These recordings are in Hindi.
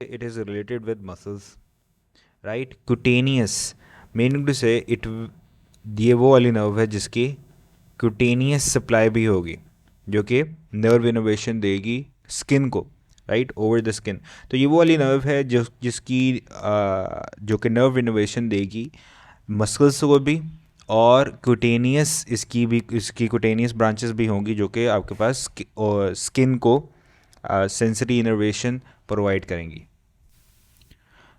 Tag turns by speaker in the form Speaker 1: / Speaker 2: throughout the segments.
Speaker 1: it is related with muscles, right? Cutaneous, meaning to say it, ये वो वाली नर्व है जिसकी क्यूटेनियस सप्लाई भी होगी, जो कि नर्व इनोवेशन देगी स्किन को, राइट, ओवर द स्किन। तो ये वो वाली नर्व है जिसकी जो कि नर्व इनोवेशन देगी मसल्स को भी, और क्यूटेनियस इसकी क्यूटेनियस ब्रांचेस भी होंगी जो कि आपके पास स्किन को सेंसरी इनोवेशन प्रोवाइड करेंगी।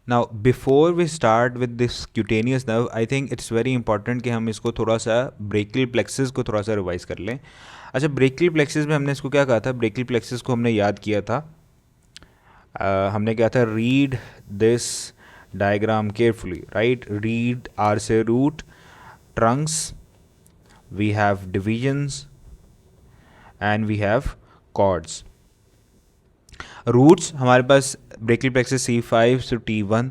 Speaker 1: Now before we start with this cutaneous nerve, I think it's very important कि हम इसको थोड़ा सा ब्रेकियल प्लेक्सिस को थोड़ा सा रिवाइज कर लें। अच्छा, ब्रेकियल प्लेक्सिस में हमने इसको क्या कहा था? ब्रेकियल प्लेक्सिस को हमने याद किया था, हमने क्या था, read this diagram carefully, right? Read are से root, trunks, we have divisions and we have cords. Roots हमारे पास ब्रेकियल प्लेक्सिस C5 से T1,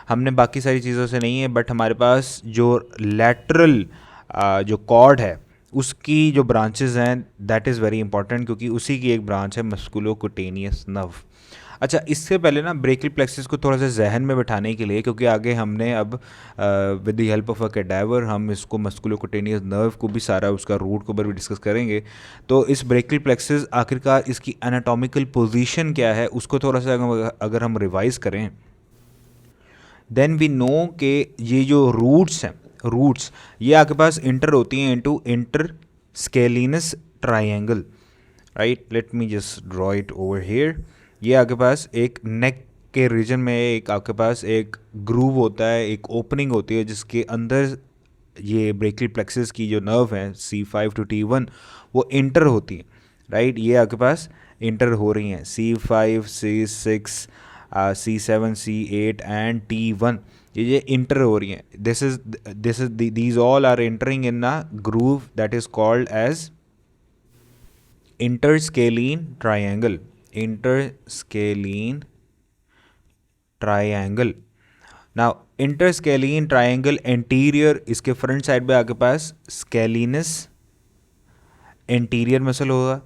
Speaker 1: हमने बाकी सारी चीज़ों से नहीं है, बट हमारे पास जो लैटरल जो कॉर्ड है उसकी जो ब्रांचेस हैं दैट इज़ वेरी इंपॉर्टेंट, क्योंकि उसी की एक ब्रांच है मस्कुलोक्यूटेनियस नर्व। अच्छा, इससे पहले ना ब्रेकियल प्लेक्सिस को थोड़ा सा जहन में बिठाने के लिए, क्योंकि आगे हमने अब with the help of a cadaver हम इसको मस्कुलोक्यूटेनियस नर्व को भी सारा उसका रूट को भी डिस्कस करेंगे। तो इस ब्रेकियल प्लेक्सिस आखिरकार इसकी एनाटॉमिकल पोजीशन क्या है उसको थोड़ा सा अगर हम रिवाइज करें, देन वी नो कि ये जो रूट्स हैं, रूट्स ये आपके पास इंटर होती हैं into interscalene triangle, right? Let me just draw it over here. ये आपके पास एक नेक के रीजन में एक आपके पास एक ग्रूव होता है, एक ओपनिंग होती है जिसके अंदर ये ब्रेकियल प्लेक्सिस की जो नर्व है C5 to T1 वो इंटर होती है, राइट? ये आपके पास इंटर हो रही हैं C5, C6, C7, C8 and T1, ये इंटर हो रही हैं। This is these all are entering in a groove that is called as interscalene triangle, interscalene triangle। Now interscalene triangle anterior, इसके फ्रंट साइड पे आपके पास स्केलिनस एंटीरियर मसल होगा,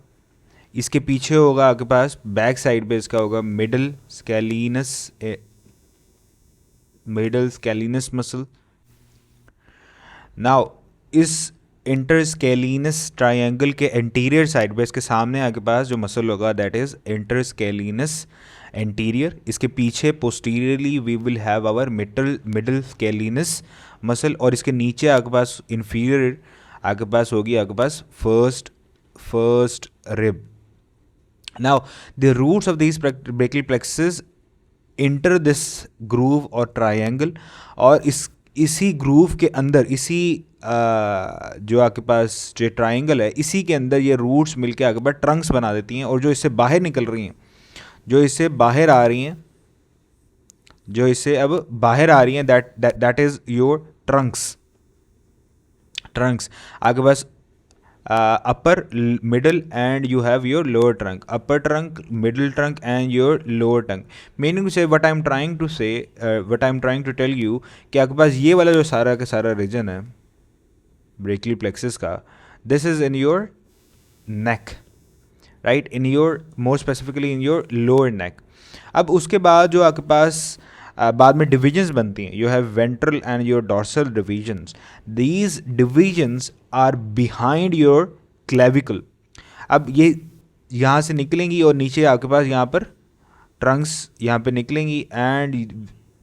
Speaker 1: इसके पीछे होगा आपके पास बैक साइड पे इसका होगा मिडल स्केलिनस मसल। नाउ इस इंटरस्केलिनस ट्रायंगल के एंटीरियर साइड पे इसके सामने आपके पास जो मसल होगा दैट इज इंटरस्केलिनस एंटीरियर, इसके पीछे posteriorly we will have our middle scalene muscle, और इसके नीचे आपके पास इंफीरियर आपके पास होगी आपके पास first rib. Now the roots of this brachial plexus enter this groove और ट्रायंगल, और इसी ग्रूव के अंदर इसी जो आपके पास जो ट्रायंगल है इसी के अंदर ये रूट्स मिलके आपके पास ट्रंक्स बना देती हैं, और जो इससे बाहर निकल रही हैं, जो इससे बाहर आ रही हैं, जो इससे अब बाहर आ रही हैं दैट इज योर ट्रंक्स आपके पास upper, middle and you have your lower trunk, upper trunk, middle trunk and your lower trunk, meaning to say what I'm trying to say, what I'm trying to tell you कि आपके पास ये वाला जो सारा का सारा रीजन है ब्रेकियल प्लेक्सिस का, this is in your neck, right, in your more specifically in your lower neck. अब उसके बाद जो आपके पास बाद में डिविजन्स बनती हैं, you have ventral and your dorsal divisions, these divisions are behind your clavicle. अब ये यहाँ से निकलेंगी और नीचे आपके पास यहाँ पर ट्रंक्स यहाँ पे निकलेंगी, and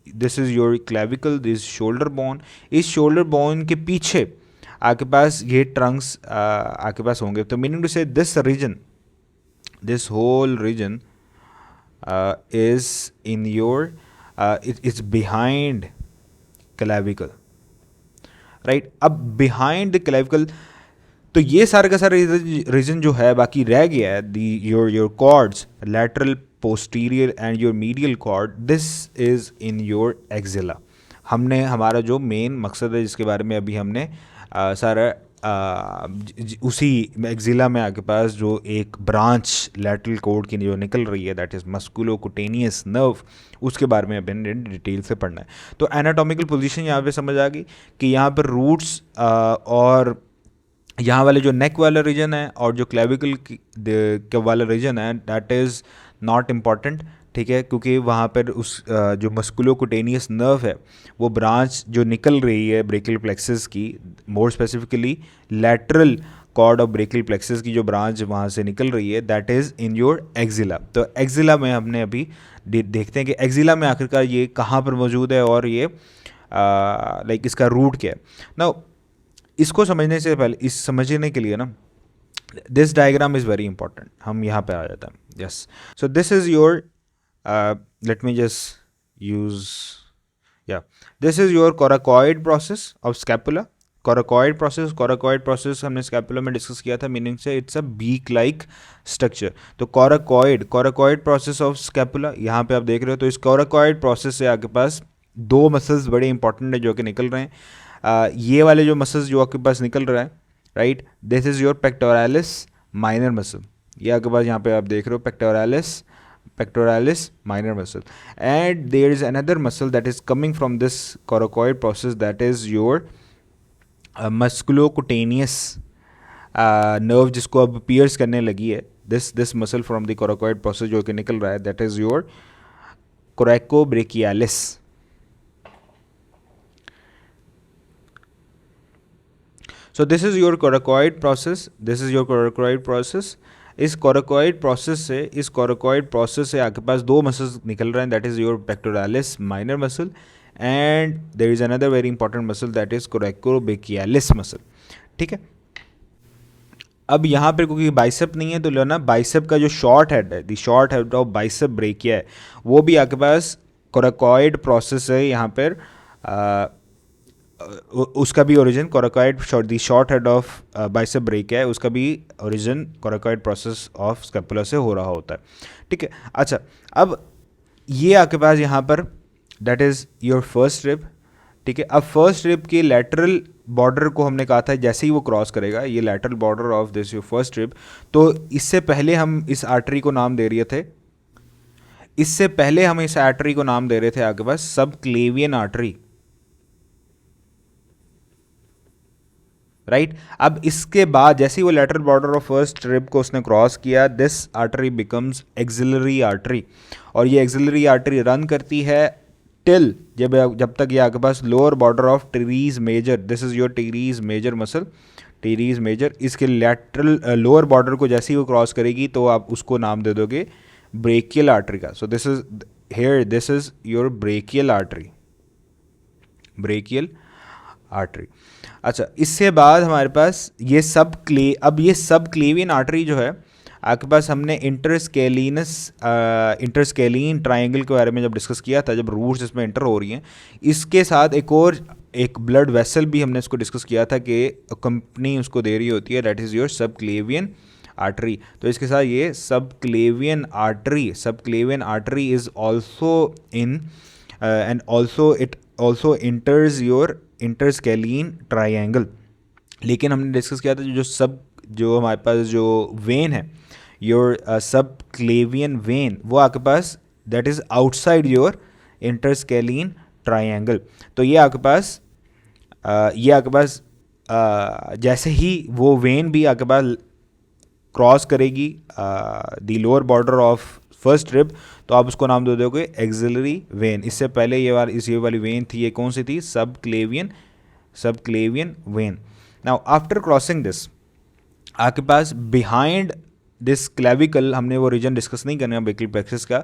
Speaker 1: this is your clavicle, this shoulder bone, इस शोल्डर बोन के पीछे आपके पास ये ट्रंक्स आपके पास होंगे। तो meaning to say this region, this whole region is in your it's behind clavicle, right? अब behind the clavicle, तो ये सारे का सारा रीजन जो है बाकी रह गया है, the your cords lateral, posterior and your medial cord, this is in your axilla। हमने हमारा जो मेन मकसद है जिसके बारे में अभी हमने सारा उसी एक्जिला में आपके पास जो एक ब्रांच लैटरल कोड की जो निकल रही है दैट इज़ मस्कुलोक्यूटेनियस नर्व, उसके बारे में अभी डिटेल से पढ़ना है। तो एनाटॉमिकल पोजीशन यहाँ पे समझ आ गई कि यहाँ पर रूट्स और यहाँ वाले जो नेक वाला रीजन है और जो क्लेविकल वाला रीजन है दैट इज़ नॉट इम्पॉर्टेंट, ठीक है, क्योंकि वहाँ पर उस जो मस्कुलोकुटेनियस नर्व है वो ब्रांच जो निकल रही है ब्रेकियल प्लेक्सस की, more specifically lateral cord of brachial plexus की जो ब्रांच वहाँ से निकल रही है, that is in your axilla. तो एक्जिला में हमने अभी देखते हैं कि एक्जिला में आखिरकार ये कहाँ पर मौजूद है और ये लाइक इसका रूट क्या है ना। इसको समझने से पहले, इस समझने के लिए ना, this diagram is very important. हम यहाँ पे आ जाते हैं। Yes, so this is your let me just use, yeah, this is your coracoid process of scapula. coracoid process हमने scapula में डिस्कस किया था, meaning say it's a beak like structure. तो coracoid process of scapula यहाँ पे आप देख रहे हो। तो इस coracoid process से आपके पास दो मसल्स बड़े इंपॉर्टेंट है जो कि निकल रहे हैं। ये वाले जो मसल्स जो आपके पास निकल रहा है, right, this is your pectoralis minor muscle. ये आपके पास यहाँ पे आप देख रहे हो pectoralis minor muscle, and there is another muscle that is coming from this coracoid process, that is your musculocutaneous nerve, जिसको अब pierce करने लगी है, this muscle from the coracoid process जो कि निकल रहा है, that is your coracobrachialis। So this is your coracoid process। इस coracoid process से आपके पास दो मसल्स निकल रहे हैं, that is your pectoralis minor muscle, and there is another very important muscle that is coracobrachialis muscle. ठीक है, अब यहाँ पर क्योंकि बाइसेप नहीं है तो लो ना, बाइसेप का जो शॉर्ट हेड है, the short head of bicep brachii है, वो भी आपके पास कोराकॉइड प्रोसेस है यहाँ पर। उसका भी origin coracoid, the short head of bicep brachii है, उसका भी origin coracoid process of scapula से हो रहा होता है। ठीक है, अच्छा, अब ये आपके पास यहाँ पर that is your first rib. ठीक है, अब फर्स्ट रिब के लैटरल बॉर्डर को हमने कहा था जैसे ही वो क्रॉस करेगा, ये lateral border of this your first rib, तो इससे पहले हम इस आर्टरी को नाम दे रहे थे, आपके पास सबक्लेवियन आर्टरी, राइट। अब इसके बाद जैसे ही वो lateral border of first rib को उसने क्रॉस किया, this artery becomes axillary artery, और ये एक्सिलरी आर्टरी रन करती है टिल जब तक ये आपके पास lower border of teres major, this is your teres major muscle, teres major, इसके लेटरल लोअर बॉर्डर को जैसे ही वो क्रॉस करेगी तो आप उसको नाम दे दोगे ब्रेकियल आर्टरी का। सो this is your brachial artery. अच्छा, इससे बाद हमारे पास ये सब क्लेवियन आर्टरी जो है आपके पास, हमने इंटरस्केलीन ट्रायंगल के बारे में जब डिस्कस किया था, जब रूट्स इसमें इंटर हो रही हैं, इसके साथ एक ब्लड वेसल भी हमने इसको डिस्कस किया था कि कंपनी उसको दे रही होती है, that is your subclavian artery. तो इसके साथ ये subclavian artery is also in and also it also enters your interscalene triangle. लेकिन हमने डिस्कस किया था जो हमारे पास जो वेन है, योर सबक्लेवियन वेन, वो आपके पास that is outside your interscalene triangle. तो ये आपके पास जैसे ही वो वेन भी आपके पास क्रॉस करेगी the lower border of first rib, तो आप उसको नाम दे दोगे एक्सिलरी वेन। इससे पहले ये वाली वेन थी, ये कौन सी थी? Subclavian vein. Now after crossing this, आपके पास बिहाइंड दिस क्लेविकल, हमने वो रीजन डिस्कस नहीं करना ब्रेकियल प्लेक्सस का,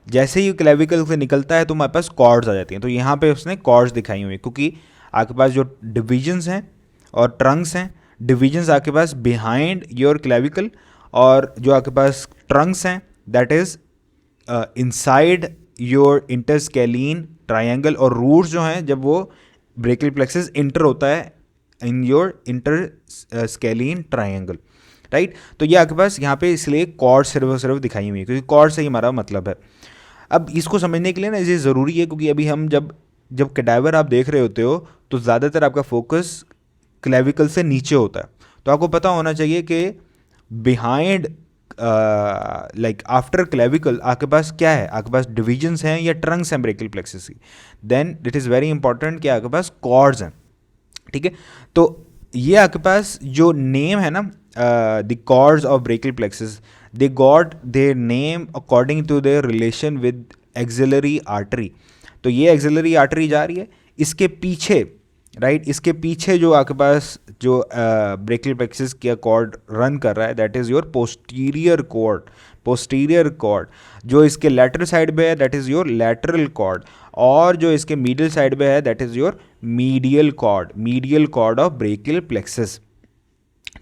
Speaker 1: जैसे ही क्लेविकल से निकलता है तो हमारे पास कॉर्ड्स आ जाती हैं। तो यहाँ पे उसने कॉर्ड्स दिखाई हुई, क्योंकि आपके पास जो डिविजन्स हैं और ट्रंक्स हैं, डिविजन्स आपके पास बिहाइंड योर क्लेविकल, और जो आपके पास ट्रंक्स हैं that is inside your interscalene triangle, और रूट्स जो हैं जब वो ब्रेकियल प्लेक्सस इंटर होता है in your interscalene triangle, right. तो ये आपके पास यहाँ पे इसलिए कॉर्ड सिर्फ दिखाई हुई है, क्योंकि कॉर्ड से ही हमारा मतलब है। अब इसको समझने के लिए ना ये ज़रूरी है, क्योंकि अभी हम जब कैडावर आप देख रहे होते हो तो ज़्यादातर आपका फोकस क्लेविकल से नीचे होता है। तो आपको पता होना चाहिए कि बिहाइंड लाइक आफ्टर क्लेविकल आपके पास क्या है, आपके पास डिविजन्स हैं या ट्रंक्स हैं ब्रेकियल प्लेक्सस की, then it is very important कि आपके पास कॉर्ड्स हैं। ठीक है, तो ये आपके पास जो नेम है ना the cords of brachial plexus, they got their name according to their relation with axillary artery. तो ये एक्सिलरी आर्टरी जा रही है, इसके पीछे राइट, इसके पीछे जो आपके पास जो ब्रेकियल प्लेक्सस का कॉर्ड रन कर रहा है that is your posterior cord, posterior cord. जो इसके लैटरल साइड पे है that is your lateral cord, और जो इसके मीडियल साइड पे है that is your medial cord, medial cord of brachial plexus.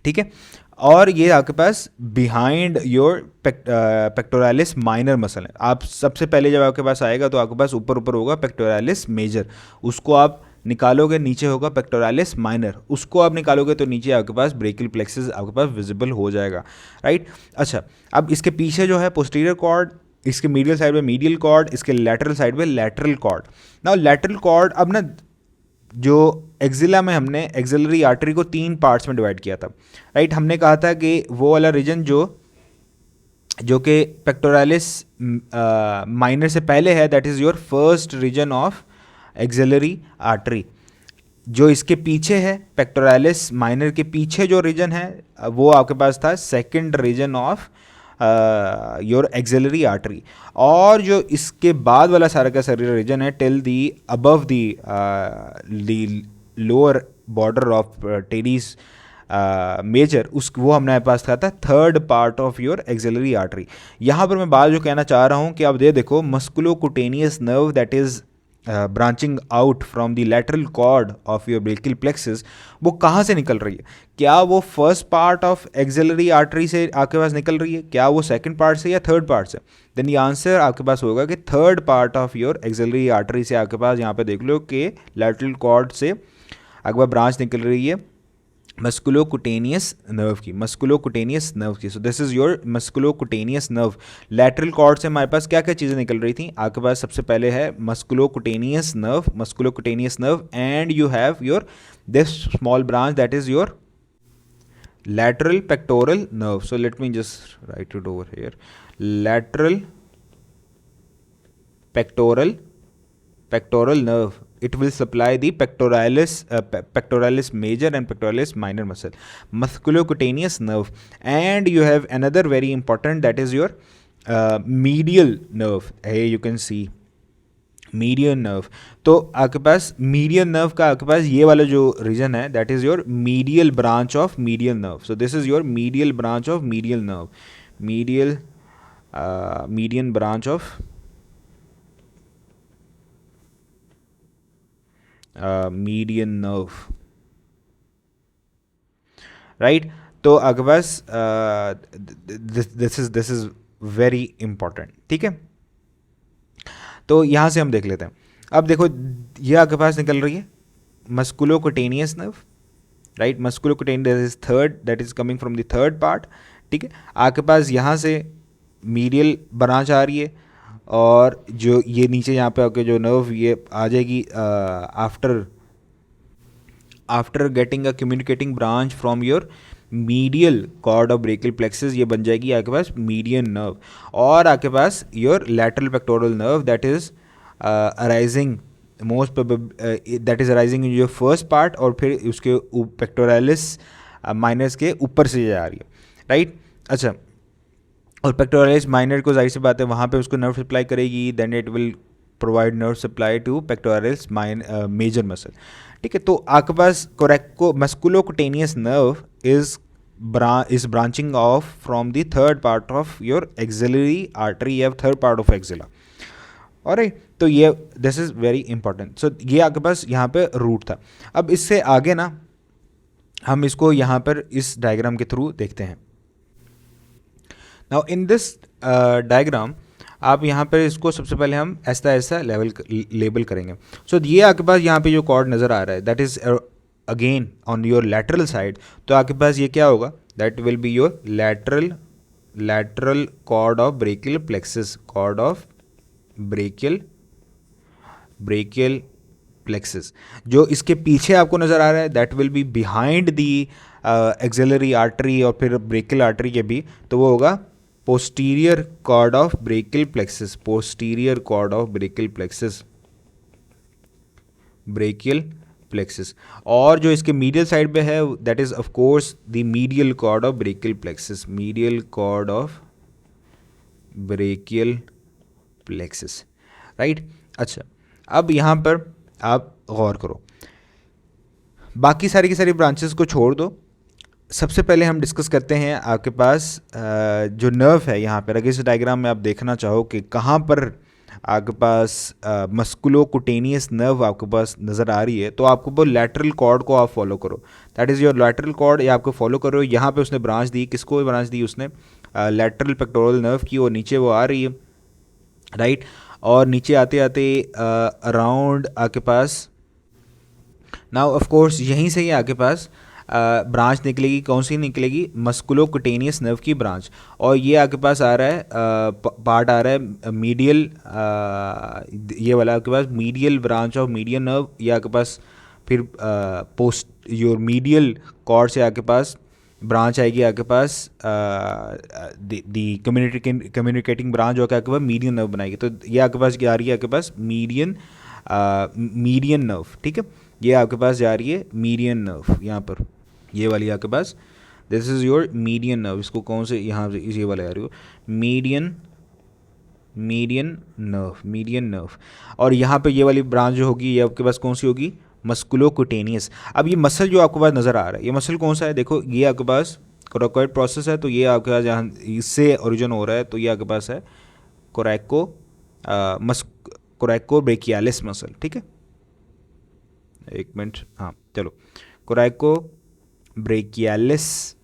Speaker 1: ठीक है, और ये आपके पास behind your pectoralis minor muscle है। आप सबसे पहले जब आपके पास आएगा तो आपके पास ऊपर ऊपर होगा पेक्टोरालिस मेजर, उसको आप निकालोगे नीचे होगा पेक्टोरालिस माइनर, उसको आप निकालोगे तो नीचे आपके पास ब्रेकियल प्लेक्सस आपके पास विजिबल हो जाएगा, राइट। अच्छा, अब इसके पीछे जो है पोस्टीरियर कॉर्ड, इसके मीडियल साइड में मीडियल कॉर्ड, इसके लैटरल साइड में lateral cord. Now lateral cord, अब ना जो एक्जिला में हमने एक्सिलरी आर्टरी को 3 पार्ट्स में डिवाइड किया था, राइट। हमने कहा था कि वो वाला रीजन जो कि पेक्टोरालिस माइनर से पहले है that is your first region of axillary artery. जो इसके पीछे है पेक्टोरालिस माइनर के पीछे जो रीजन है वो आपके पास था second region of your axillary artery. और जो इसके बाद वाला सारा का सारा रीजन है till the above the lower border of teres major, उस वो हमने पास था third part of your axillary artery. यहाँ पर मैं बात जो कहना चाह रहा हूँ कि अब देखो musculocutaneous nerve that is branching out from the lateral cord of your brachial plexus, वो कहाँ से निकल रही है? क्या वो first part of axillary artery से आपके पास निकल रही है, क्या वो सेकंड पार्ट से या थर्ड पार्ट से? देन ये आंसर आपके पास होगा कि third part of your axillary artery से आपके पास, यहाँ पे देख लो कि लैटरल कॉर्ड से आपके पास ब्रांच निकल रही है मस्कुलोकुटेनियस नर्व की, मस्कुलोकुटेनियस नर्व की। So this is your musculocutaneous nerve. Lateral cord से हमारे पास क्या क्या चीज़ें निकल रही थी? आपके पास सबसे पहले है musculocutaneous nerve, musculocutaneous nerve, and you have your this small branch that is your lateral pectoral nerve. So let me just write it over here. Lateral pectoral nerve. It will supply the pectoralis major and pectoralis minor muscle. Musculocutaneous nerve, and you have another very important, that is your medial nerve. Here you can see median nerve. तो आपके पास मीडियन नर्व का आपके पास ये वाला जो रीजन है that is your medial branch of medial nerve. So this is your medial branch of medial nerve, median branch of median nerve, right. तो आपके पास दिस इज वेरी इंपॉर्टेंट, ठीक है। तो यहाँ से हम देख लेते हैं। अब देखो ये आपके पास निकल रही है musculocutaneous nerve, right. Musculocutaneous is third, that is coming from the third part, ठीक है। आपके पास यहाँ से मीडियल ब्रांच आ रही है, और जो ये नीचे यहाँ पे आके जो नर्व ये आ जाएगी after getting a communicating branch from your medial cord of brachial plexus, ये बन जाएगी आपके पास मीडियन नर्व। और आपके पास your lateral pectoral nerve that is arising that is arising in your first part, और फिर उसके पेक्टोरालिस माइनस के ऊपर से जा रही है, राइट। अच्छा, और पेक्टोरालिस माइनर को जाहिर सी बात है वहाँ पे उसको नर्व सप्लाई करेगी, then it will provide nerve supply to pectoralis major muscle, ठीक है। तो आपके पास coraco musculocutaneous nerve is branching off from the third part of your axillary artery या थर्ड पार्ट ऑफ एक्सिला, और तो ये this is very important. So ये आपके पास यहाँ पे रूट था। अब इससे आगे ना हम इसको यहाँ पर इस डायग्राम के थ्रू देखते हैं। नाउ इन दिस डायग्राम आप यहाँ पर इसको सबसे पहले हम ऐसा लेबल करेंगे। सो ये आपके पास यहाँ पे जो कॉर्ड नज़र आ रहा है that is again on your lateral side, तो आपके पास ये क्या होगा? That will be your lateral cord of brachial plexus, cord of brachial plexus. जो इसके पीछे आपको नज़र आ रहा है that will be behind the axillary artery और फिर ब्रेकियल आर्टरी के भी, तो वो होगा posterior cord of brachial plexus, posterior cord of brachial plexus. और जो इसके मीडियल साइड पे है that is of course the medial cord of brachial plexus, medial cord of brachial plexus, right. अच्छा, अब यहाँ पर आप गौर करो, बाकी सारी की सारी ब्रांचेस को छोड़ दो। सबसे पहले हम डिस्कस करते हैं आपके पास जो नर्व है यहाँ पर। अगर इस डायग्राम में आप देखना चाहो कि कहाँ पर आपके पास मस्कुलोकुटेनियस नर्व आपके पास नज़र आ रही है, तो आपको वो लैटरल कॉर्ड को आप फॉलो करो। That is your lateral cord, या आपको फॉलो करो। यहाँ पे उसने ब्रांच दी, किसको ब्रांच दी उसने? लैटरल पेक्टोरल नर्व की, और नीचे वो आ रही है, राइट। और नीचे आते आते अराउंड आपके पास, नाउ ऑफ कोर्स यहीं से ही आपके पास ब्रांच निकलेगी। कौन सी निकलेगी? मस्कुलोकुटेनियस नर्व की ब्रांच। और ये आपके पास आ रहा है पार्ट आ रहा है मीडियल, ये वाला आपके पास medial branch of median nerve. ये आपके पास फिर पोस्ट योर मीडियल कॉर्ड से आपके पास ब्रांच आएगी आपके पास दी कम्युनिकेटिंग ब्रांच जो आपके पास मीडियन नर्व बनाएगी। तो ये आपके पास क्या आ रही है? आपके पास मीडियन नर्व, ठीक है। ये आपके पास जा रही है मीडियन नर्व, यहाँ पर ये वाली आपके पास, this is your median nerve. इसको कौन से यहाँ से ये वाला आ रही हो? Median nerve. और यहाँ पे ये वाली ब्रांच जो होगी ये आपके पास कौन सी होगी? मस्कुलोकुटेनियस। अब ये मसल जो आपके पास नज़र आ रहा है, ये मसल कौन सा है? देखो, ये आपके पास कोराकोइड प्रोसेस है, तो ये आपके पास जहाँ इससे ओरिजिन हो रहा है, तो ये आपके पास है कोरैको ब्रेकियालिस मसल, ठीक है। एक मिनट, हाँ चलो, कोरैको ब्रेकियालिस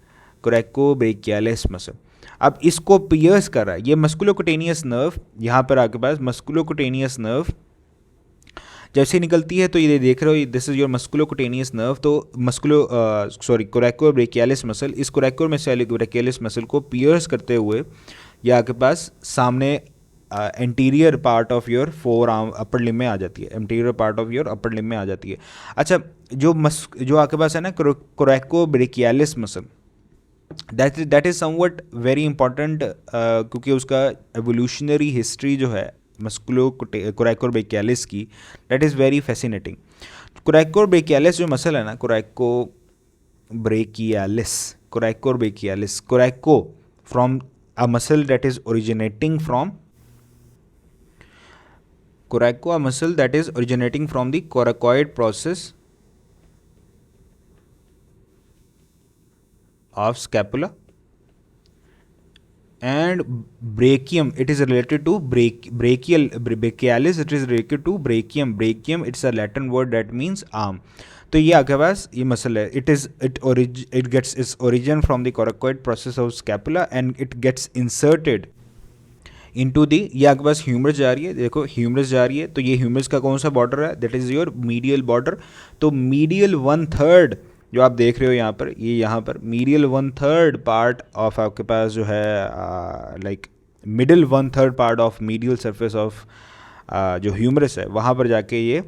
Speaker 1: मसल। अब इसको पियर्स कर रहा है ये मस्कुलोकुटेनियस नर्व। यहाँ पर आपके पास मस्कुलोकुटेनियस नर्व जैसे निकलती है, तो ये देख रहे हो, this is your musculocutaneous nerve. तो कोरैको ब्रेकियालिस मसल, इस कोरैको ब्रेकियालिस मसल को पियर्स करते हुए ये आपके पास सामने anterior part of your forearm upper limb में आ जाती है, anterior part of your upper limb में आ जाती है। अच्छा, जो आपके पास है ना coracobrachialis muscle, that is somewhat very important, क्योंकि उसका एवोल्यूशनरी हिस्ट्री जो है कोरैको ब्रेकियालिस की, that is very fascinating. Coracobrachialis जो मसल है ना, coraco from a muscle that is originating from the coracoid process of scapula and brachium. It is related to brachialis. It is related to brachium. It's a Latin word that means arm. तो ये आपके पास ये मसल है, it gets its origin from the coracoid process of scapula and it gets inserted into the, ये आपके पास ह्यूमरस जा रही है, देखो ह्यूमरस जा रही है, तो ये ह्यूमरस का कौन सा बॉर्डर है? That is your medial border. तो मीडियल 1/3 जो आप देख रहे हो यहाँ पर, ये यहाँ पर मीडियल 1/3 पार्ट ऑफ आपके पास जो है like middle 1/3 part of medial surface of जो ह्यूमरस है, वहाँ पर जाके ये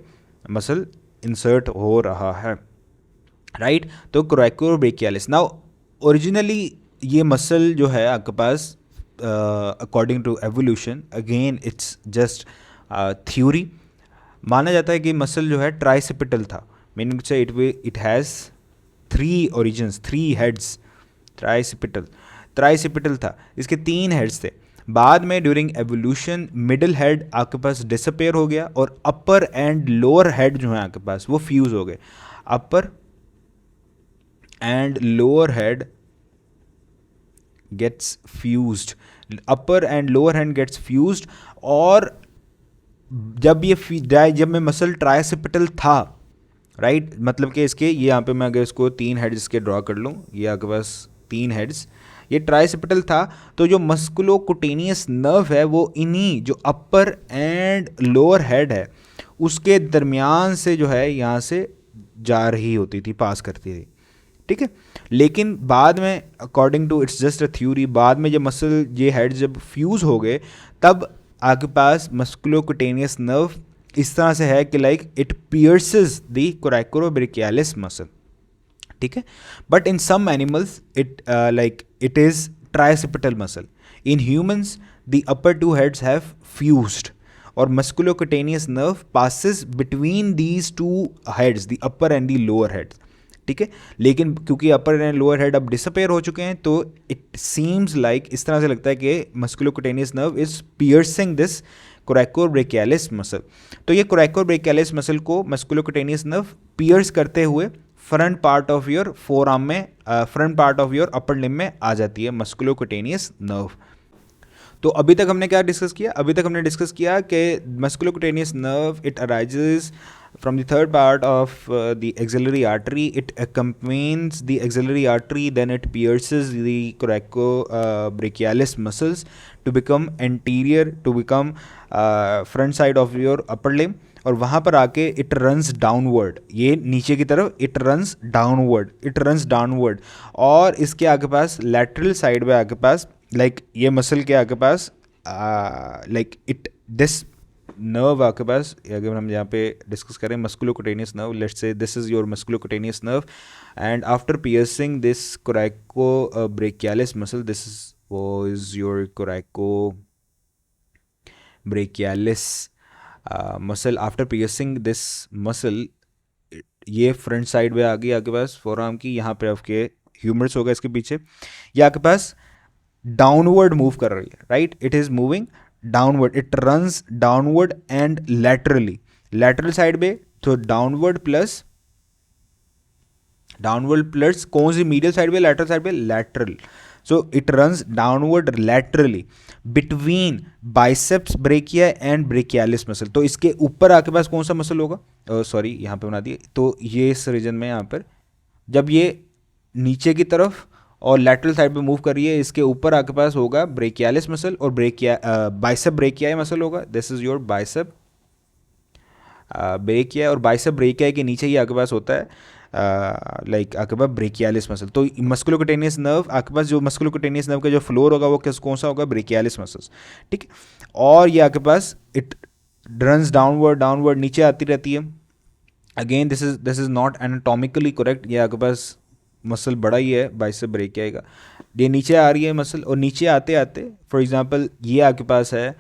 Speaker 1: मसल इंसर्ट हो रहा है, राइट। तो कोरैको ब्रेकियालिस, नाउ ओरिजिनली ये मसल जो है आपके पास according to evolution, again it's just theory, माना जाता है कि मसल जो है ट्राइसिपिटल था, मीनिंग से इट हैज़ 3 origins, 3 हेड्स। ट्राइसिपिटल था, इसके 3 हेड्स थे। बाद में ड्यूरिंग एवोल्यूशन मिडिल हेड आपके पास डिसअपेयर हो गया और अपर एंड लोअर हेड जो है आपके पास वो फ्यूज हो गए। Upper and lower head gets fused, और जब मैं मसल ट्राइसिपिटल था, राइट, मतलब कि इसके ये यहाँ पे मैं अगर इसको 3 हेड्स इसके ड्रॉ कर लूँ, ये आपके पास 3 हेड्स, ये ट्राइसिपिटल था। तो जो मस्कुलोकुटेनियस नर्व है वो इन्हीं जो अपर एंड लोअर हेड है उसके दरमियान से जो है यहाँ से जा रही होती थी, पास करती थी, ठीक है। लेकिन बाद में according to it's just a theory, बाद में जब मसल ये हेड जब फ्यूज़ हो गए, तब आपके पास मस्कुलोकुटेनियस नर्व इस तरह से है कि like it pierces the coracobrachialis muscle, ठीक है। But in some animals it is tricipital muscle. In humans the upper 2 heads have fused और musculocutaneous nerve passes between these 2 heads, the upper and the lower heads, ठीक है। लेकिन क्योंकि अपर एंड लोअर हेड अब डिसअपेयर हो चुके हैं तो इट सीम्स लाइक इस तरह से लगता है कि musculocutaneous nerve is piercing this coracobrachialis muscle. तो ये कोरैकोब्रेकियालिस मसल को मस्कुलोकुटेनियस नर्व पियर्स करते हुए front part of your forearm में, front part of your upper limb में आ जाती है मस्कुलोकुटेनियस नर्व। तो अभी तक हमने क्या डिस्कस किया? अभी तक हमने डिस्कस किया कि musculocutaneous nerve it arises from the third part of the axillary artery. It accompanies the axillary artery, then it pierces the coracobrachialis muscles to become anterior, to become front side of your upper limb, और वहाँ पर आके इट रन्स डाउनवर्ड, ये नीचे की तरफ it runs downward, it runs downward. और इसके आगे पास लैटरल साइड में आगे पास लाइक ये मसल के आगे पास लाइक इट दिस नर्व आपके पास, अगर हम यहाँ पे डिस्कस करें musculocutaneous nerve, let's say this is your musculocutaneous nerve and after piercing this coracobrachialis muscle, this was your coracobrachialis muscle, after piercing this muscle ये फ्रंट साइड में आ गई आपके पास फोर आर्म की, यहाँ पे आपके ह्यूमरस होगा इसके पीछे, ये आपके पास डाउनवर्ड मूव कर रही है, right, it is moving downward, it runs downward and laterally, lateral side में तो डाउनवर्ड प्लस कौन सी मीडियल साइड पे, लैटरल साइड पे lateral, so it runs downward laterally between biceps brachia and brachialis muscle. तो इसके ऊपर आपके पास कौन सा मसल होगा, सॉरी यहाँ पे बना दिए, तो ये इस रीजन में यहाँ पर जब ये नीचे की तरफ और लैटरल साइड पे मूव कर रही है, इसके ऊपर आपके पास होगा ब्रेकियालिस मसल और बाइसेप ब्रेकियाई मसल होगा, this is your bicep brachia, और बाइसेप ब्रेकिया के नीचे ही आपके पास होता है लाइक आपके पास ब्रेकियालिस मसल। तो मस्कुलोकुटेनियस नर्व आपके पास जो मस्कुलोकुटेनियस नर्व का जो फ्लोर होगा वो कौन सा होगा, ब्रेकियालिस मसल्स, ठीक। और ये आपके पास इट रन्स डाउनवर्ड नीचे आती रहती है। Again this is not anatomically correct, ये आपके पास मसल बड़ा ही है बाइसेप ब्रेकिया का, ये नीचे आ रही है मसल, और नीचे आते आते फॉर एग्जांपल ये आपके पास है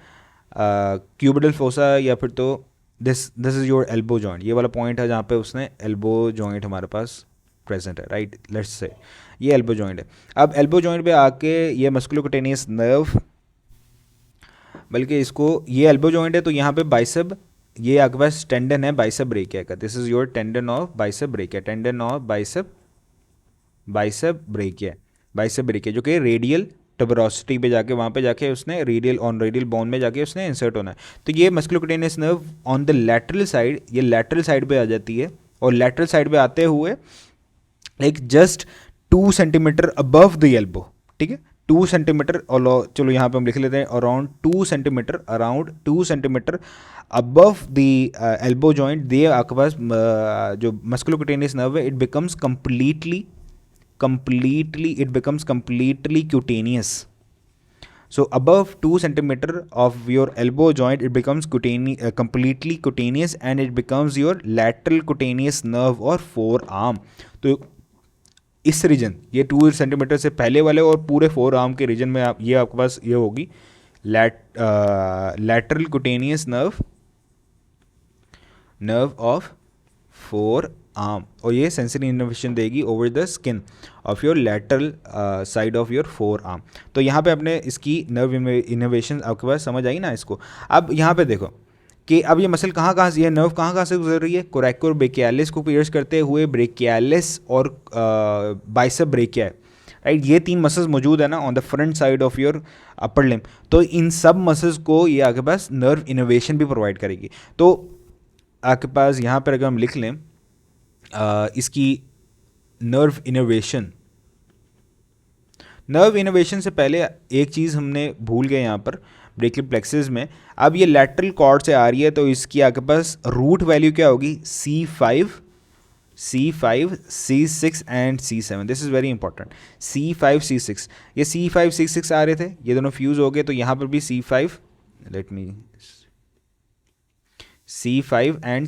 Speaker 1: क्यूबिडल फोसा, या फिर तो this is your elbow joint, ये वाला पॉइंट है जहाँ पे उसने एल्बो जॉइंट हमारे पास प्रेजेंट है, राइट, लेट्स से ये एल्बो जॉइंट है। अब एल्बो जॉइंट पे आके ये मस्कुलोकुटेनियस नर्व, बल्कि इसको ये एल्बो जॉइंट है तो यहाँ पे बाइसेप, ये आपके पास टेंडन है बाइसेप ब्रेकिया का, this is your tendon of bicep brachia, tendon of bicep brachia जो कि रेडियल टबरोसिटी पे जाके वहाँ पे जाके उसने रेडियल बोन में जाके उसने इंसर्ट होना है। तो ये musculocutaneous nerve on the lateral side, ये लैटरल साइड पे आ जाती है, और लैटरल साइड पे आते हुए like just 2 centimetre above the elbow, ठीक है, 2 सेंटीमीटर, और चलो यहाँ पे हम लिख लेते हैं around 2 centimetre above the elbow joint, they आपके पास जो मस्कुलोकुटेनियस नर्व है it becomes completely cutaneous. So above 2 centimeter of your elbow joint it becomes completely cutaneous and it becomes your lateral cutaneous nerve or forearm. तो इस रीजन ये 2 सेंटीमीटर से पहले वाले और पूरे फोर आर्म के रीजन में ये आपके पास ये होगी lateral cutaneous nerve of four arm, और ये सेंसरी इनोवेशन देगी over the skin of your lateral side of your four arm. तो यहाँ पे अपने इसकी नर्व इनोवेशन आपके पास समझ आई ना इसको। अब यहाँ पे देखो कि अब ये मसल कहाँ से, ये नर्व कहाँ से गुजर रही है, कोरैकोब्रेकियालिस को पियर्स करते हुए ब्रेकियालिस और बाइसेप ब्रेकिया, राइट, ये 3 मसल्स मौजूद है ना on the front side of your upper limb. तो इन सब मसल्स को ये आपके पास नर्व इनोवेशन भी प्रोवाइड करेगी। तो आपके पास यहाँ पर अगर हम लिख लें इसकी नर्व इनोवेशन से पहले एक चीज़ हमने भूल गए यहाँ पर ब्रेकियल प्लेक्सस में। अब ये लैटरल कॉर्ड से आ रही है तो इसकी आपके पास रूट वैल्यू क्या होगी, C5, C6 and C7, this is very important, C5 C6, ये C5 C6 आ रहे थे, ये दोनों फ्यूज़ हो गए, तो यहाँ पर भी C5 एंड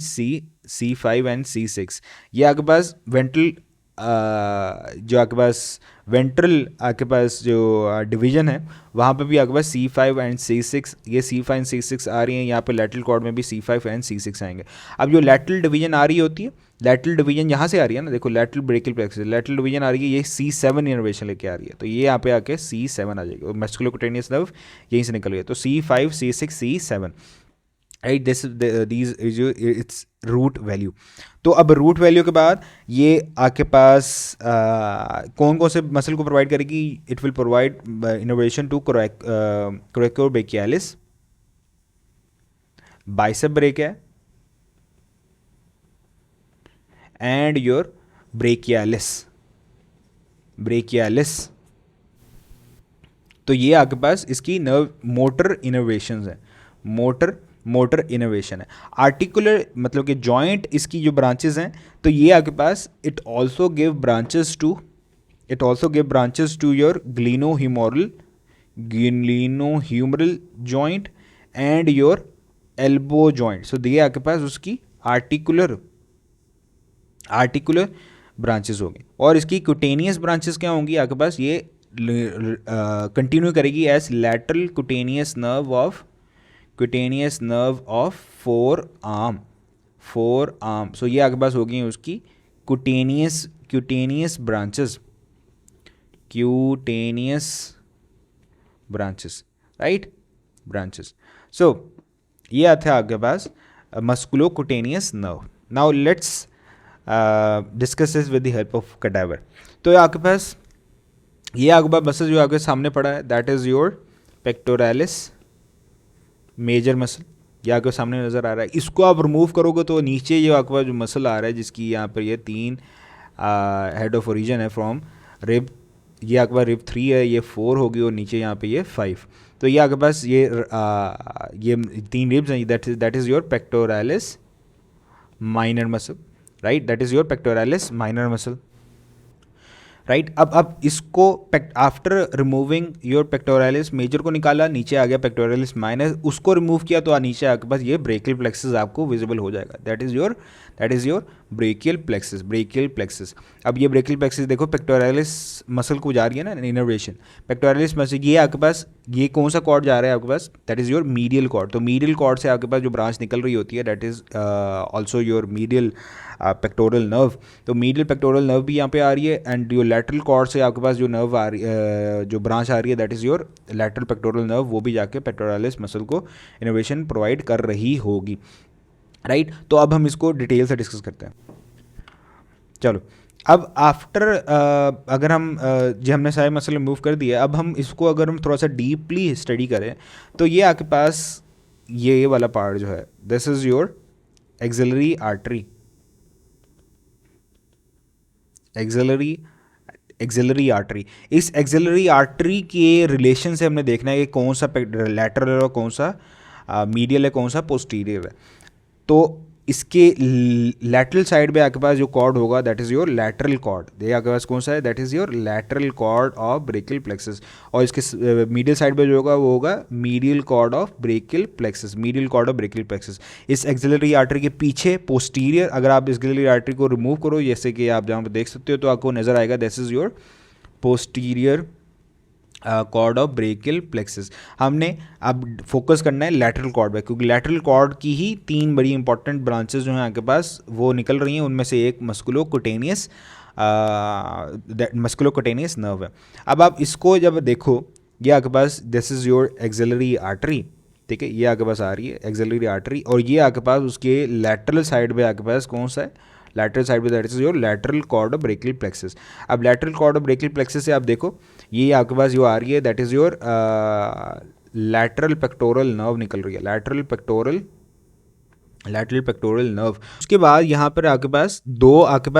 Speaker 1: C6, ये आपके पास वेंट्रल जो आपके पास वेंट्रल आपके पास जो डिवीजन है वहाँ पे भी आपके पास C5 एंड C6, ये C5 एंड C6 आ रही हैं, यहाँ पे लैटरल कॉर्ड में भी C5 एंड C6 आएंगे। अब जो लैटरल डिवीजन आ रही होती है, लैटरल डिवीजन यहाँ से आ रही है ना, देखो lateral brachial plexus, lateral division आ रही है, ये C7 इनर्वेशन लेके आ रही है, तो ये यहाँ पे आके C7 आ जाएगी और मस्कुलोकुटेनियस नर्व यहीं से निकल गया, तो C5 C6 C7, right. This these is its root value. तो अब रूट वैल्यू के बाद ये आपके पास कौन कौन से मसल को प्रोवाइड करेगी, it will provide innovation to coracobrachialis, bicep break है, एंड योर ब्रेकियालिस। तो ये आपके पास इसकी नर्व मोटर इनोवेशंस है, मोटर इनोवेशन है। आर्टिकुलर मतलब कि जॉइंट इसकी जो ब्रांचेस हैं, तो ये आपके पास it also give branches to your glenohumeral joint and your elbow joint. So ये आपके पास उसकी आर्टिकुलर ब्रांचेस होंगी, और इसकी क्यूटेनियस ब्रांचेस क्या होंगी आपके पास, ये कंटिन्यू करेगी as lateral cutaneous nerve of forearm. So ये आपके पास होगी उसकी cutaneous branches, right, branches. So ये आता है आपके पास musculocutaneous nerve. Now let's discuss this with the help of cadaver. तो आपके पास ये आपके पास मसल जो आपके सामने पड़ा है, that is your pectoralis major muscle, ये आपके सामने नज़र आ रहा है। इसको आप रिमूव करोगे तो नीचे ये आपके पास जो मसल आ रहा है, जिसकी यहाँ पर ये 3 हेड ऑफ ओरिजिन है फ्रॉम रिब, ये आपके पास रिब 3 है, ये 4 होगी, और नीचे यहाँ पे ये 5। तो ये आपके पास ये 3 रिब्स हैं, that is your pectoralis minor muscle, right, that is your pectoralis minor muscle, right. अब इसको after removing your pectoralis major को निकाला, नीचे आ गया पेक्टोरालिस माइनर, उसको रिमूव किया तो नीचे आपके पास ये ब्रेकियल प्लेक्सस आपको विजिबल हो जाएगा, that is your brachial plexus. अब ये ब्रेकियल प्लेक्सस देखो पेक्टोरालिस मसल को जा रही है ना इनर्वेशन, पेक्टोरालिस मसल, ये आपके पास ये कौन सा कॉर्ड जा रहा है आपके पास, that is your medial cord. तो मीडियल कॉर्ड से आपके पास जो ब्रांच निकल रही होती है, that is also your medial pectoral nerve. तो मीडियल पेक्टोरल नर्व भी यहाँ पे आ रही है, एंड जो लैटरल कॉर्ड से आपके पास जो नर्व आ रही जो ब्रांच आ रही है, that is your lateral pectoral nerve, वो भी जाके पेक्टोरालिस मसल को इनोवेशन प्रोवाइड कर रही होगी, राइट। तो अब हम इसको डिटेल से डिस्कस करते हैं। चलो, अब आफ्टर अगर हम जो हमने सारे मसल मूव कर दिए, अब हम इसको अगर हम थोड़ा सा डीपली स्टडी करें, तो ये आपके पास ये वाला पार्ट जो है, this is your axillary artery, axillary artery. इस एक्सिलरी आर्टरी के रिलेशन से हमने देखना है कि कौन सा लैटरल है और कौन सा मीडियल है, कौन सा पोस्टीरियर है। तो इसके लैटरल साइड पे आपके पास जो कॉर्ड होगा, that is your lateral cord, ये आपके पास कौन सा है, that is your lateral cord of brachial plexus. और इसके मीडियल साइड पे जो होगा वो होगा medial cord of brachial plexus. इस एक्सिलरी आर्टरी के पीछे पोस्टीरियर, अगर आप एक्सिलरी आर्टरी को रिमूव करो, जैसे कि आप जहाँ पर देख सकते हो, तो आपको नज़र आएगा this is your posterior cord of brachial plexus. हमने अब फोकस करना है लैटरल कॉर्ड पे, क्योंकि लैटरल कॉर्ड की ही 3 बड़ी इंपॉर्टेंट ब्रांचेस जो हैं आपके पास वो निकल रही हैं, उनमें से एक मस्कुलोकुटेनियस नर्व है। अब आप इसको जब देखो, ये आपके पास this is your axillary artery, ठीक है, ये आपके पास आ रही है एक्सिलरी आर्टरी, और ये आपके पास उसके लैटरल साइड पे आपके पास कौन सा है, लैटरल साइड पे, that is your lateral cord of brachial plexus. अब lateral cord of brachial plexus से आप देखो, ये आपके पास जो आ रही है, that is your lateral pectoral nerve निकल रही है, लैटरल पेक्टोरल नर्व। उसके बाद यहाँ पर आपके पास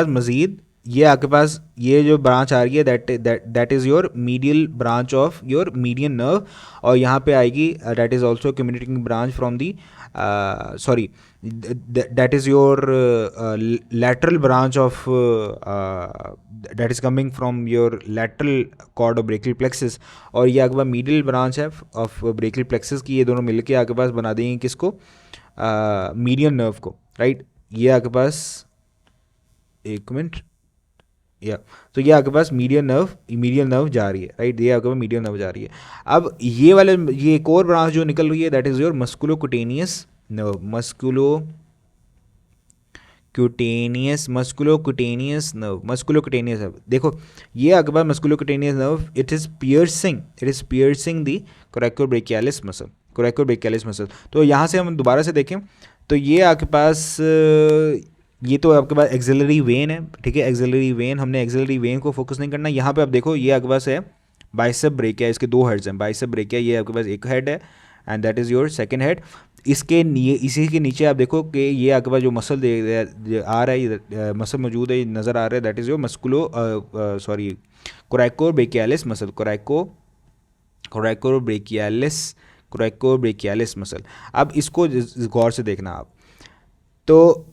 Speaker 1: मजीद ये आपके पास ये जो ब्रांच आ रही है, that is your medial branch of your median nerve, और यहाँ पे आएगी that is also communicating branch from the that is your lateral branch of that is coming from your lateral cord of brachial plexus, और ये आपके पास मीडियल ब्रांच है ऑफ ब्रेकियल प्लेक्सस की, ये दोनों मिलके आपके पास बना देंगे किसको, मीडियन नर्व को, राइट। ये आपके पास एक मिनट, या तो ये आपके पास मीडियल नर्व जा रही है, राइट, ये आपके पास मीडियल नर्व जा रही है। अब ये एक और ब्रांच जो निकल रही है that is your musculocutaneous nerve, musculocutaneous nerve. देखो ये आपके पास musculocutaneous nerve, it is piercing the coracobrachialis muscle. तो यहाँ से हम दोबारा से देखें तो ये आपके पास ये तो आपके पास एक्सिलरी वेन है, ठीक है, एक्सिलरी वेन, हमने एक्सिलरी वेन को फोकस नहीं करना। यहाँ पे आप देखो ये आपके पास है बाइसेप ब्रेकिया, इसके दो हेड्स हैं, बाइसेप ब्रेकिया ये आपके पास एक हेड है and that is your second head. इसी के नीचे आप देखो कि ये आपके पास जो मसल आ रहा है, मसल मौजूद है, नज़र आ रहा है, that is your coracobrachialis muscle, coracobrachialis muscle. अब इसको गौर से देखना आप, तो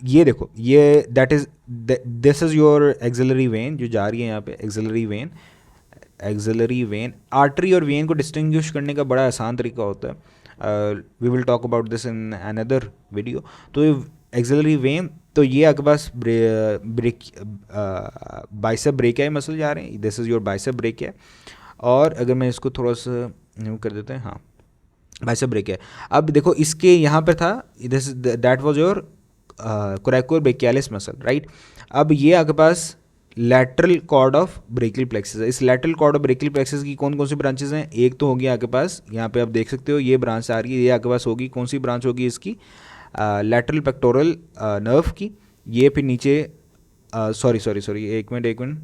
Speaker 1: ये देखो ये this is your axillary vein जो जा रही है यहाँ पे, एक्सिलरी वेन। आर्टरी और वेन को डिस्टिंग्विश करने का बड़ा आसान तरीका होता है, we will talk about this in another video. तो एक्सिलरी वेन, तो ये आपके पास बाइसेप ब्रेकिया मसल जा रहे हैं, this is your bicep brachia. और अगर मैं इसको थोड़ा सा न्यू कर देते हैं, हाँ बाइसेप ब्रेकिया। अब देखो इसके यहाँ पे था this that was your coracobrachialis muscle, right. अब ये आपके पास lateral cord of brachial plexus है। इस lateral cord of brachial plexus की कौन कौन सी ब्रांचेस हैं? एक तो होगी आपके पास, यहाँ पे आप देख सकते हो ये ब्रांच आ रही है, ये आपके पास होगी, कौन सी ब्रांच होगी इसकी? लैटरल पेक्टोरल नर्व की। ये फिर नीचे सॉरी एक मिनट,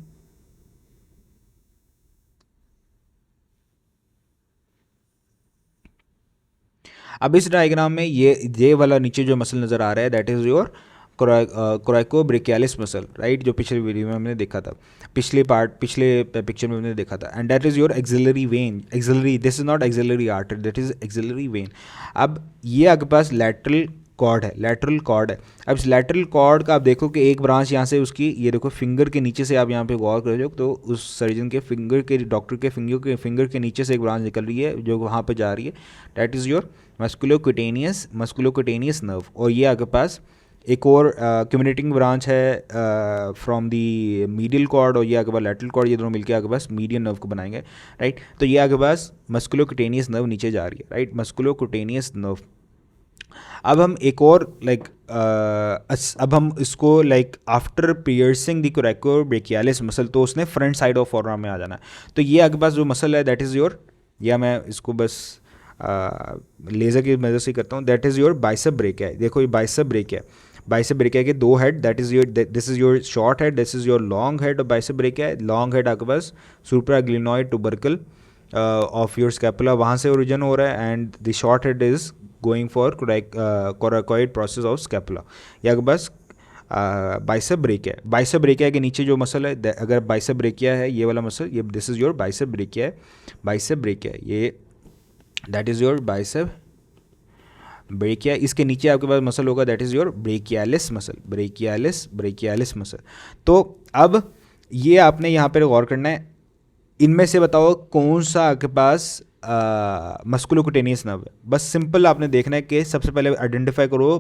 Speaker 1: अब इस डायग्राम में ये वाला नीचे जो मसल नज़र आ रहा है that is your coracobrachialis muscle, right, जो पिछले वीडियो में हमने देखा था, पिछले पिक्चर में हमने देखा था, and that is your axillary when. This is not axillary artery, that is axillary vein. अब ये आपके पास लैटरल कॉर्ड है। अब इस लैटरल कॉर्ड का आप देखो कि एक ब्रांच यहाँ से उसकी, ये देखो फिंगर के नीचे से आप यहाँ पे गौर करो तो उस सर्जन के डॉक्टर के फिंगर के नीचे से एक ब्रांच निकल रही है जो वहाँ पे जा रही है, that is your musculocutaneous nerve. और ये आपके पास एक और कम्युनिकेटिंग ब्रांच है फ्रॉम दी मीडियल कॉर्ड, और ये आपके पास लैटरल कॉर्ड, ये दोनों मिलकर आपके पास मीडियन नर्व को बनाएंगे, राइट। तो ये आपके पास मस्कुलोकुटेनियस नर्व नीचे जा रही है, राइट, मस्कुलोकुटेनियस नर्व। अब हम एक और अब हम इसको आफ्टर पियर्सिंग द कोरैकोब्रेकियालिस मसल, तो उसने फ्रंट साइड ऑफ फोरआर्म में आ जाना है। तो ये आपके पास जो मसल है दैट इज़ योर, या मैं इसको बस लेज़र की मदद से करता हूँ, that is your bicep brachii है। देखो ये बाइसेप ब्रेकिया के दो head, that is your, this is your short head, this is your long head of bicep brachii है। लॉन्ग हेड आपके पास supraglenoid tubercle of your scapula, वहाँ से ओरिजिन हो रहा है, and the short head is going for coracoid process of scapula. या के पास बाइसेप ब्रेकिया के नीचे जो मसल है, अगर बाइसेप ब्रेकिया है ये वाला मसल, ये this is your bicep brachii ये that is your bicep brachii. इसके नीचे आपके पास मसल होगा that is your brachialis muscle. तो अब ये आपने यहाँ पर गौर करना है, इनमें से बताओ कौन सा आपके पास मस्कुलोकुटेनियस नर्व है। बस सिंपल आपने देखना है कि सबसे पहले आइडेंटिफाई करो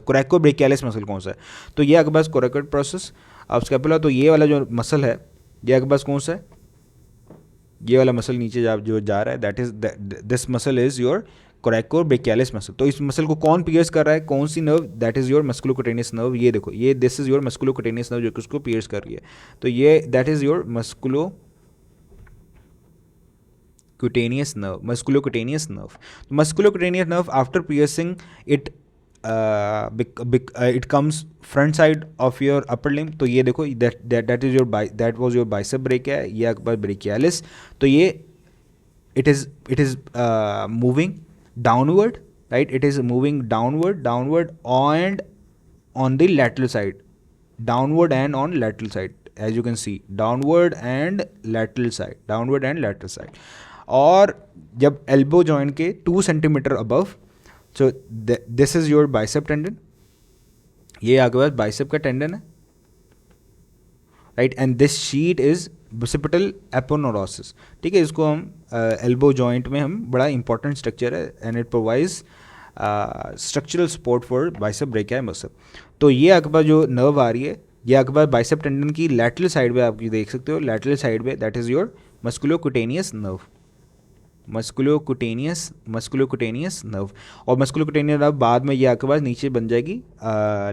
Speaker 1: कोरैकोब्रेकियालिस मसल कौन सा है। तो ये आपके पास कोरैकोइड प्रोसेस ऑफ स्कैपुला, तो ये वाला जो मसल है ये आपके पास कौन सा है? ये वाला मसल नीचे जो जा रहा है that is this muscle is your coracobrachialis muscle. तो इस मसल को कौन पियर्स कर रहा है, कौन सी nerve? That is your musculocutaneous nerve. ये देखो ये this is your musculocutaneous nerve जो कि उसको पियर्स कर रही है। तो ये that is your musculocuteneous nerve. Musculocuteneous nerve, after piercing it, it comes front side of your upper limb. तो ये देखो that was your bicep brachia, ये आपके पास brachialis। तो ये it is moving downward, right? It is moving downward and on the lateral side, as you can see, downward and lateral side। और जब एल्बो जॉइंट के 2 centimetre above, so this is your bicep tendon, ये आपके पास बाइसेप का टेंडन है, right, and this sheet is bicipital aponeurosis, ठीक है। इसको हम एल्बो जॉइंट में हम बड़ा इंपॉर्टेंट स्ट्रक्चर है and it provides structural support for bicep brachii muscle. तो ये आपके पास जो नर्व आ रही है ये आपके पास बाइसेप टेंडन की लैटरल साइड पे आप देख सकते हो, लैटरल साइड पे that is your musculocutaneous nerve, musculocutaneous nerve. और मस्कुलोकुटेनियस नर्व बाद में ये आपके पास नीचे बन जाएगी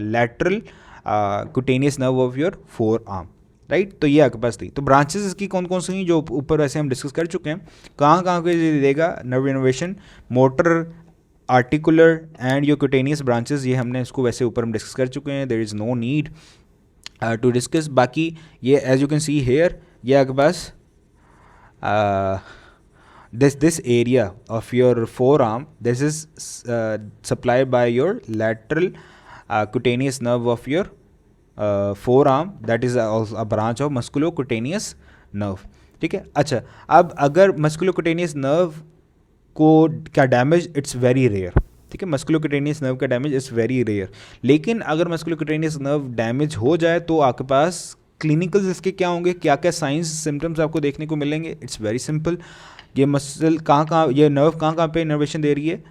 Speaker 1: lateral cutaneous nerve of your four arm, right. तो ये आपके पास थी। तो ब्रांचेस इसकी कौन कौन सी हैं जो ऊपर वैसे हम डिस्कस कर चुके हैं। कहाँ कहाँ पे देगा nerve innovation, motor, articular and your cutaneous branches, ये हमने इसको वैसे ऊपर हम डिस्कस कर चुके हैं, there is no need to discuss. बाकी ये as you can see here, ये आपके पास this area of your forearm, this is supplied by your lateral cutaneous nerve of your forearm, that is also a branch of musculocutaneous nerve, ठीक है। अच्छा, अब अगर musculocutaneous nerve को क्या डैमेज, इट्स वेरी रेयर, ठीक है। मस्कुलोकुटेनियस नर्व का डैमेज इज़ वेरी रेयर, लेकिन अगर मस्कुलोकुटेनियस नर्व डैमेज हो जाए तो आपके पास क्लिनिकल्स इसके क्या होंगे, क्या क्या साइंस सिम्टम्स आपको देखने को मिलेंगे। It's very simple. ये मसल कहाँ ये नर्व कहाँ पे इनर्वेशन दे रही है,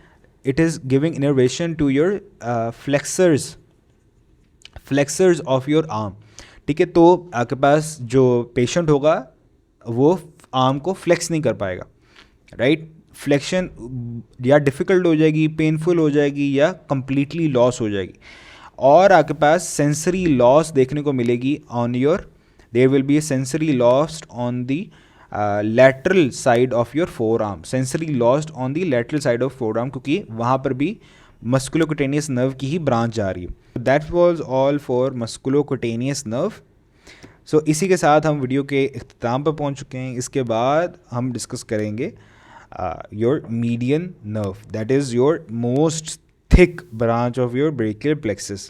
Speaker 1: it is giving innervation to your flexors of your arm, ठीक है। तो आपके पास जो पेशेंट होगा वो आर्म को फ्लेक्स नहीं कर पाएगा, राइट। फ्लेक्शन या डिफ़िकल्ट हो जाएगी, पेनफुल हो जाएगी, या कंप्लीटली लॉस हो जाएगी। और आपके पास सेंसरी लॉस देखने को मिलेगी on your, there will be a sensory lost on the lateral side of your forearm, sensory lost on the lateral side of forearm, क्योंकि वहाँ पर भी musculocutaneous nerve की ही ब्रांच जा रही है। That was all for musculocutaneous nerve. So इसी के साथ हम वीडियो के इख्तिताम पर पहुँच चुके हैं। इसके बाद हम डिस्कस करेंगे your median nerve, that is your most thick branch of your brachial plexus.